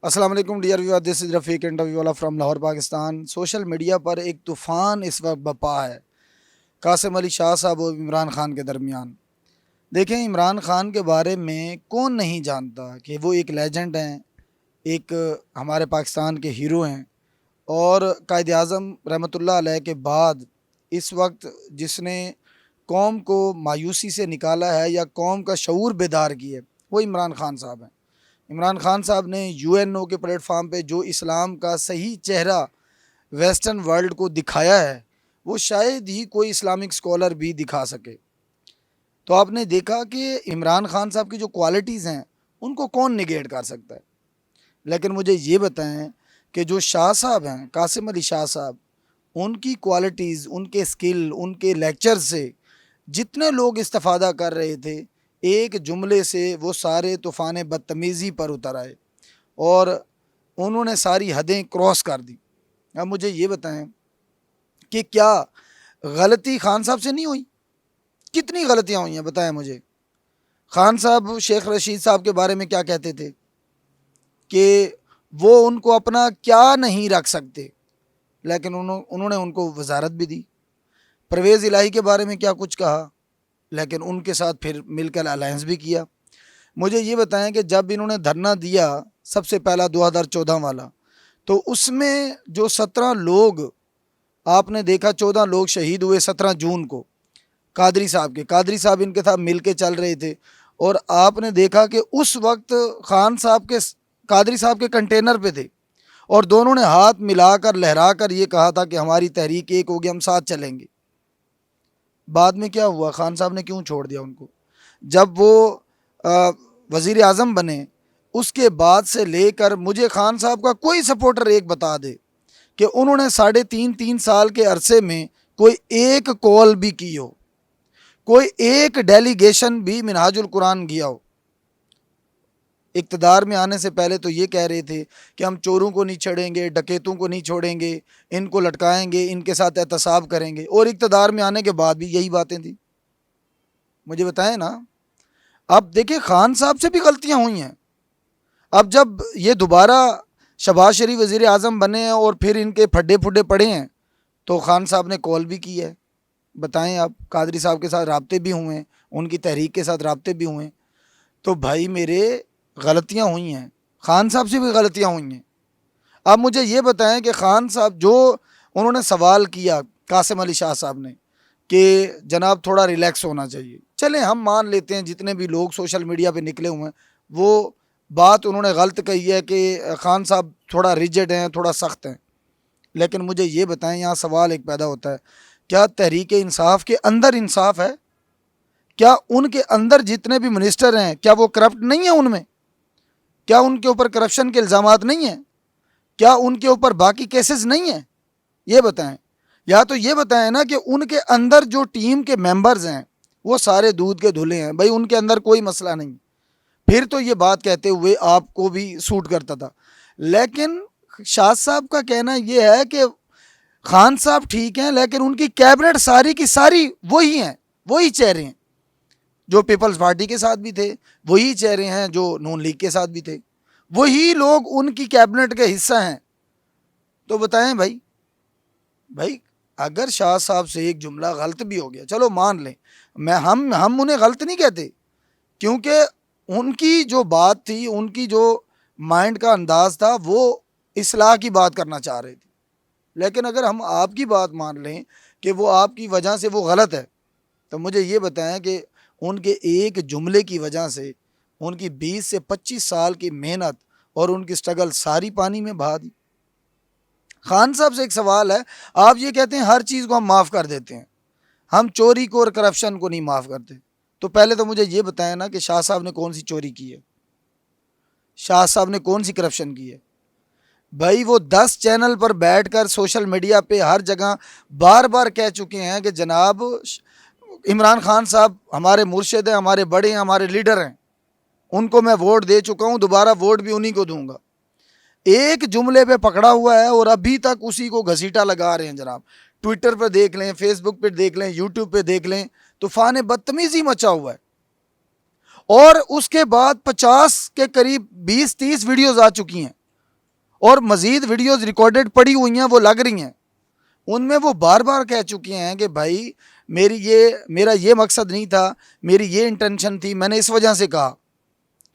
السلام علیکم dear viewer, this is Rafiq interview والا from Lahore Pakistan. Social media پر ایک طوفان اس وقت بپا ہے قاسم علی شاہ صاحب اور عمران خان کے درمیان۔ دیکھیں، عمران خان کے بارے میں کون نہیں جانتا کہ وہ ایک لیجنڈ ہیں، ایک ہمارے پاکستان کے ہیرو ہیں، اور قائد اعظم رحمۃ اللہ علیہ کے بعد اس وقت جس نے قوم کو مایوسی سے نکالا ہے یا قوم کا شعور بیدار کی ہے، وہ عمران خان صاحب ہیں۔ عمران خان صاحب نے UN کے پلیٹ فارم پہ جو اسلام کا صحیح چہرہ ویسٹرن ورلڈ کو دکھایا ہے، وہ شاید ہی کوئی اسلامک اسکالر بھی دکھا سکے۔ تو آپ نے دیکھا کہ عمران خان صاحب کی جو کوالٹیز ہیں ان کو کون نگیٹ کر سکتا ہے۔ لیکن مجھے یہ بتائیں کہ جو شاہ صاحب ہیں، قاسم علی شاہ صاحب، ان کی کوالٹیز، ان کے سکل، ان کے لیکچر سے جتنے لوگ استفادہ کر رہے تھے، ایک جملے سے وہ سارے طوفان بدتمیزی پر اتر آئے اور انہوں نے ساری حدیں کراس کر دی۔ اب مجھے یہ بتائیں کہ کیا غلطی خان صاحب سے نہیں ہوئی؟ کتنی غلطیاں ہوئی ہیں بتائیں مجھے۔ خان صاحب شیخ رشید صاحب کے بارے میں کیا کہتے تھے کہ وہ ان کو اپنا کیا نہیں رکھ سکتے، لیکن انہوں نے ان کو وزارت بھی دی۔ پرویز الہی کے بارے میں کیا کچھ کہا، لیکن ان کے ساتھ پھر مل کر الائنس بھی کیا۔ مجھے یہ بتائیں کہ جب انہوں نے دھرنا دیا سب سے پہلا 2014 والا، تو اس میں جو 17 لوگ آپ نے دیکھا، 14 لوگ شہید ہوئے 17 جون کو قادری صاحب ان کے ساتھ مل کے چل رہے تھے، اور آپ نے دیکھا کہ اس وقت خان صاحب کے قادری صاحب کے کنٹینر پہ تھے، اور دونوں نے ہاتھ ملا کر لہرا کر یہ کہا تھا کہ ہماری تحریک ایک ہوگی، ہم ساتھ چلیں گے۔ بعد میں کیا ہوا؟ خان صاحب نے کیوں چھوڑ دیا ان کو؟ جب وہ وزیر اعظم بنے، اس کے بعد سے لے کر مجھے خان صاحب کا کوئی سپورٹر ایک بتا دے کہ انہوں نے 3.5 سال کے عرصے میں کوئی ایک کال بھی کی ہو، کوئی ایک ڈیلیگیشن بھی منہاج القرآن گیا ہو۔ اقتدار میں آنے سے پہلے تو یہ کہہ رہے تھے کہ ہم چوروں کو نہیں چھڑیں گے، ڈکیتوں کو نہیں چھوڑیں گے، ان کو لٹکائیں گے، ان کے ساتھ احتساب کریں گے، اور اقتدار میں آنے کے بعد بھی یہی باتیں تھیں۔ مجھے بتائیں نا۔ اب دیکھیں، خان صاحب سے بھی غلطیاں ہوئی ہیں۔ اب جب یہ دوبارہ شہباز شریف وزیر اعظم بنے ہیں اور پھر ان کے پھڈے پھڈے پڑے ہیں، تو خان صاحب نے کال بھی کی ہے۔ بتائیں، آپ قادری صاحب کے ساتھ رابطے بھی ہوئے ہیں، ان کی تحریک کے ساتھ رابطے بھی ہوئے ہیں۔ تو بھائی میرے، غلطیاں ہوئی ہیں، خان صاحب سے بھی غلطیاں ہوئی ہیں۔ اب مجھے یہ بتائیں کہ خان صاحب جو انہوں نے سوال کیا قاسم علی شاہ صاحب نے کہ جناب تھوڑا ریلیکس ہونا چاہیے، چلیں ہم مان لیتے ہیں جتنے بھی لوگ سوشل میڈیا پہ نکلے ہوئے ہیں وہ بات انہوں نے غلط کہی ہے کہ خان صاحب تھوڑا ریجڈ ہیں، تھوڑا سخت ہیں۔ لیکن مجھے یہ بتائیں، یہاں سوال ایک پیدا ہوتا ہے، کیا تحریک انصاف کے اندر انصاف ہے؟ کیا ان کے اندر جتنے بھی منسٹر ہیں، کیا وہ کرپٹ نہیں ہیں؟ ان میں کیا ان کے اوپر کرپشن کے الزامات نہیں ہیں؟ کیا ان کے اوپر باقی کیسز نہیں ہیں؟ یہ بتائیں۔ یا تو یہ بتائیں نا کہ ان کے اندر جو ٹیم کے ممبرز ہیں وہ سارے دودھ کے دھلے ہیں، بھائی ان کے اندر کوئی مسئلہ نہیں، پھر تو یہ بات کہتے ہوئے آپ کو بھی سوٹ کرتا تھا۔ لیکن شاہ صاحب کا کہنا یہ ہے کہ خان صاحب ٹھیک ہیں، لیکن ان کی کیبنٹ ساری کی ساری وہی ہیں، وہی چہرے ہیں جو پیپلز پارٹی کے ساتھ بھی تھے، وہی چہرے ہیں جو نون لیگ کے ساتھ بھی تھے، وہی لوگ ان کی کیبنٹ کے حصہ ہیں۔ تو بتائیں بھائی اگر شاہ صاحب سے ایک جملہ غلط بھی ہو گیا، چلو مان لیں، ہم انہیں غلط نہیں کہتے، کیونکہ ان کی جو بات تھی، ان کی جو مائنڈ کا انداز تھا، وہ اصلاح کی بات کرنا چاہ رہے تھے۔ لیکن اگر ہم آپ کی بات مان لیں کہ وہ آپ کی وجہ سے وہ غلط ہے، تو مجھے یہ بتائیں کہ ان کے ایک جملے کی وجہ سے ان کی 20 سے 25 سال کی محنت اور ان کی سٹرگل ساری پانی میں بہا دی۔ خان صاحب سے ایک سوال ہے، آپ یہ کہتے ہیں ہر چیز کو ہم معاف کر دیتے ہیں، ہم چوری کو اور کرپشن کو نہیں معاف کرتے۔ تو پہلے تو مجھے یہ بتائیں نا کہ شاہ صاحب نے کون سی چوری کی ہے، شاہ صاحب نے کون سی کرپشن کی ہے؟ بھائی وہ 10 چینل پر بیٹھ کر سوشل میڈیا پہ ہر جگہ بار بار کہہ چکے ہیں کہ جناب عمران خان صاحب ہمارے مرشد ہیں، ہمارے بڑے ہیں، ہمارے لیڈر ہیں، ان کو میں ووٹ دے چکا ہوں، دوبارہ ووٹ بھی انہی کو دوں گا۔ ایک جملے پہ پکڑا ہوا ہے اور ابھی تک اسی کو گھسیٹا لگا رہے ہیں جناب۔ ٹویٹر پہ دیکھ لیں، فیس بک پہ دیکھ لیں، یوٹیوب پہ دیکھ لیں، طوفان بدتمیزی مچا ہوا ہے۔ اور اس کے بعد 50 کے قریب 20-30 ویڈیوز آ چکی ہیں اور مزید ویڈیوز ریکارڈڈ پڑی ہوئی ہیں، وہ لگ رہی ہیں، ان میں وہ بار بار کہہ چکے ہیں کہ بھائی میرا یہ مقصد نہیں تھا، میری یہ انٹینشن تھی، میں نے اس وجہ سے کہا.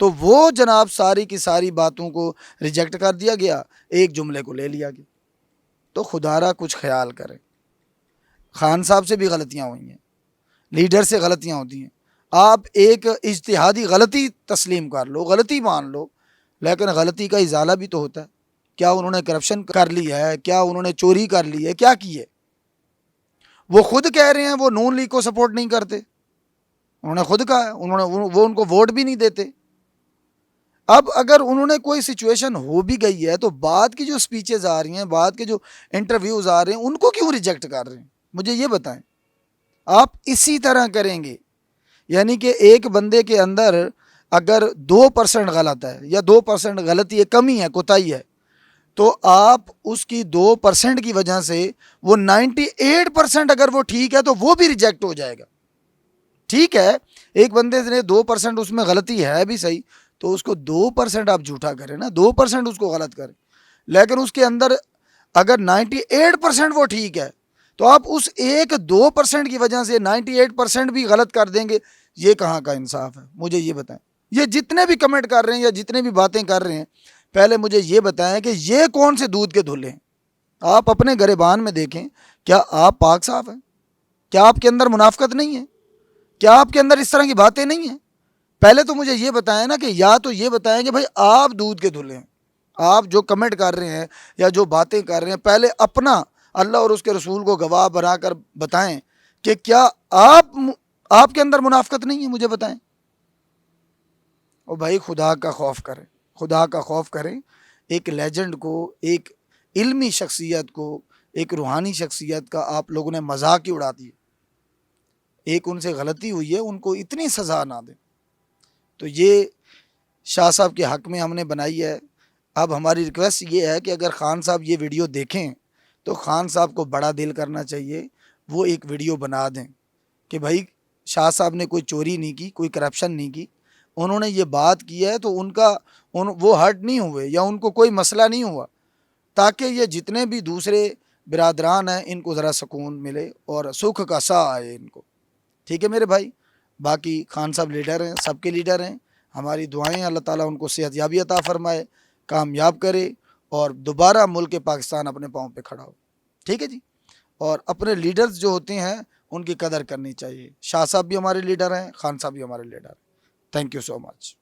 تو وہ جناب ساری کی ساری باتوں کو ریجیکٹ کر دیا گیا، ایک جملے کو لے لیا گیا. تو خدا را کچھ خیال کریں. خان صاحب سے بھی غلطیاں ہوئی ہیں، لیڈر سے غلطیاں ہوتی ہیں. آپ ایک اجتہادی غلطی تسلیم کر لو، غلطی مان لو، لیکن غلطی کا ازالہ بھی تو ہوتا ہے. کیا انہوں نے کرپشن کر لی ہے؟ کیا انہوں نے چوری کر لی ہے؟ کیا کی ہے؟ وہ خود کہہ رہے ہیں وہ نون لیگ کو سپورٹ نہیں کرتے. انہوں نے خود کہا ہے، وہ ان کو ووٹ بھی نہیں دیتے. اب اگر انہوں نے کوئی سچویشن ہو بھی گئی ہے تو بعد کی جو سپیچز آ رہی ہیں، بعد کے جو انٹرویوز آ رہے ہیں، ان کو کیوں ریجیکٹ کر رہے ہیں؟ مجھے یہ بتائیں. آپ اسی طرح کریں گے، یعنی کہ ایک بندے کے اندر اگر 2% غلط ہے یا 2% غلطی ہے، کمی ہے، کوتاہی ہے، تو آپ اس کی 2% کی وجہ سے وہ 98% اگر وہ ٹھیک ہے تو وہ بھی ریجیکٹ ہو جائے گا. ٹھیک ہے، ایک بندے نے 2% اس میں غلطی ہے بھی صحیح، تو اس کو 2% آپ جھوٹا کریں نا، 2% اس کو غلط کریں. لیکن اس کے اندر اگر 98% وہ ٹھیک ہے تو آپ اس ایک 2% کی وجہ سے 98% بھی غلط کر دیں گے. یہ کہاں کا انصاف ہے؟ مجھے یہ بتائیں. یہ جتنے بھی کمنٹ کر رہے ہیں یا جتنے بھی باتیں کر رہے ہیں، پہلے مجھے یہ بتائیں کہ یہ کون سے دودھ کے دھلے ہیں؟ آپ اپنے گریبان میں دیکھیں، کیا آپ پاک صاف ہیں؟ کیا آپ کے اندر منافقت نہیں ہے؟ کیا آپ کے اندر اس طرح کی باتیں نہیں ہیں؟ پہلے تو مجھے یہ بتائیں نا، کہ یا تو یہ بتائیں کہ بھائی آپ دودھ کے دھلے ہیں. آپ جو کمنٹ کر رہے ہیں یا جو باتیں کر رہے ہیں، پہلے اپنا اللہ اور اس کے رسول کو گواہ بنا کر بتائیں کہ کیا آپ کے اندر منافقت نہیں ہے؟ مجھے بتائیں. اور بھائی خدا کا خوف کریں، خدا کا خوف کریں. ایک لیجنڈ کو، ایک علمی شخصیت کو، ایک روحانی شخصیت کا آپ لوگوں نے مذاق ہی اڑا دی. ایک ان سے غلطی ہوئی ہے، ان کو اتنی سزا نہ دیں. تو یہ شاہ صاحب کے حق میں ہم نے بنائی ہے. اب ہماری ریکویسٹ یہ ہے کہ اگر خان صاحب یہ ویڈیو دیکھیں تو خان صاحب کو بڑا دل کرنا چاہیے، وہ ایک ویڈیو بنا دیں کہ بھائی شاہ صاحب نے کوئی چوری نہیں کی، کوئی کرپشن نہیں کی، انہوں نے یہ بات کی ہے تو وہ ہرٹ نہیں ہوئے یا ان کو کوئی مسئلہ نہیں ہوا، تاکہ یہ جتنے بھی دوسرے برادران ہیں ان کو ذرا سکون ملے اور سکھ کا سا آئے ان کو. ٹھیک ہے میرے بھائی. باقی خان صاحب لیڈر ہیں، سب کے لیڈر ہیں. ہماری دعائیں اللہ تعالیٰ ان کو صحت یابی عطا فرمائے، کامیاب کرے اور دوبارہ ملک پاکستان اپنے پاؤں پہ کھڑا ہو. ٹھیک ہے جی. اور اپنے لیڈرز جو ہوتے ہیں ان کی قدر کرنی چاہیے. شاہ صاحب بھی ہمارے لیڈر ہیں، خان صاحب بھی ہمارے لیڈر ہیں. Thank you so much.